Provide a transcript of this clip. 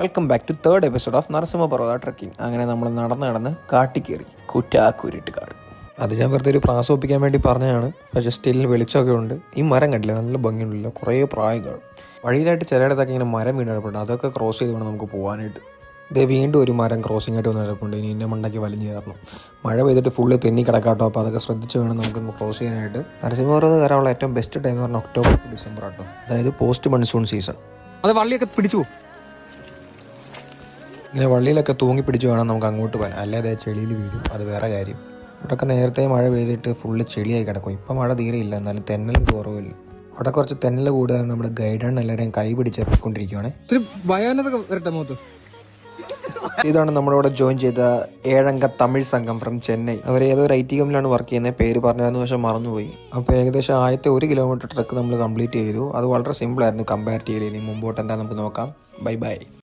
Welcome back to third episode of Narasimha Parvatha trekking. അങ്ങനെ നമ്മൾ നടന്ന് കാട്ടിക്കേറി കുറ്റാക്കൂരിട്ട് കാട്. അത് ഞാൻ വെറുതെ ഒരു പ്രാസം ഒപ്പിക്കാൻ വേണ്ടി പറഞ്ഞതാണ്. പക്ഷേ സ്റ്റിൽ വെളിച്ചമൊക്കെ ഉണ്ട്. ഈ മരം കണ്ടില്ല, നല്ല ഭംഗിയുണ്ടല്ലോ, കുറേ പ്രായം കാണും. വഴിയിലായിട്ട് ചിലയിടത്തൊക്കെ ഇങ്ങനെ മരം വീണ് കിടപ്പുണ്ട്. അതൊക്കെ ക്രോസ് ചെയ്ത് വേണം നമുക്ക് പോകാനായിട്ട്. ഇതേ വീണ്ടും ഒരു മരം ക്രോസിംഗ് ആയിട്ട് വന്ന് കിടപ്പുണ്ട്. ഇനി എൻ്റെ മണ്ടയ്ക്ക് വലിഞ്ഞു കയറണം. മഴ പെയ്തിട്ട് ഫുള്ള് തെന്നി കിടക്കാട്ടോ. അപ്പോൾ അതൊക്കെ ശ്രദ്ധിച്ച് വേണം നമുക്ക് ക്രോസ് ചെയ്യാനായിട്ട്. നരസിംഹ പർവ്വത കയറാനുള്ള ഏറ്റവും ബെസ്റ്റ് ടൈം എന്ന് പറഞ്ഞാൽ ഒക്ടോബർ ടു ഡിസംബർ ആട്ടോ. അതായത് പോസ്റ്റ് മൺസൂൺ സീസൺ. അത് വള്ളിയൊക്കെ പിടിച്ചു ഇങ്ങനെ വള്ളിയിലൊക്കെ തൂങ്ങി പിടിച്ച് വേണം നമുക്ക് അങ്ങോട്ട് പോകാൻ, അല്ലാതെ ചെളിയിൽ വീഴും, അത് വേറെ കാര്യം. ഇവിടെയൊക്കെ നേരത്തെ മഴ പെയ്തിട്ട് ഫുള്ള് ചെളിയായി കിടക്കും. ഇപ്പം മഴ തീരെ ഇല്ല, എന്നാലും തെന്നലും കുറവില്ല. അവിടെ കുറച്ച് തെന്നൽ കൂടുതൽ നമ്മുടെ ഗൈഡാണ് എല്ലാവരെയും കൈ പിടിച്ചെത്തിക്കൊണ്ടിരിക്കുകയാണ്. ഇതാണ് നമ്മളിവിടെ ജോയിൻ ചെയ്ത 7 അംഗ തമിഴ് സംഘം ഫ്രം ചെന്നൈ. അവർ ഏതോ ഒരു IT കമ്പനിലാണ് വർക്ക് ചെയ്യുന്നത്, പേര് പറഞ്ഞായിരുന്നു പക്ഷെ മറന്നുപോയി. അപ്പോൾ ഏകദേശം ആദ്യത്തെ 1 കിലോമീറ്റർ ട്രക്ക് നമ്മൾ കംപ്ലീറ്റ് ചെയ്തു. അത് വളരെ സിമ്പിളായിരുന്നു കമ്പാരിറ്റീവ്ലി. ഇനി മുമ്പോട്ട് എന്താ നമുക്ക് നോക്കാം. ബൈ.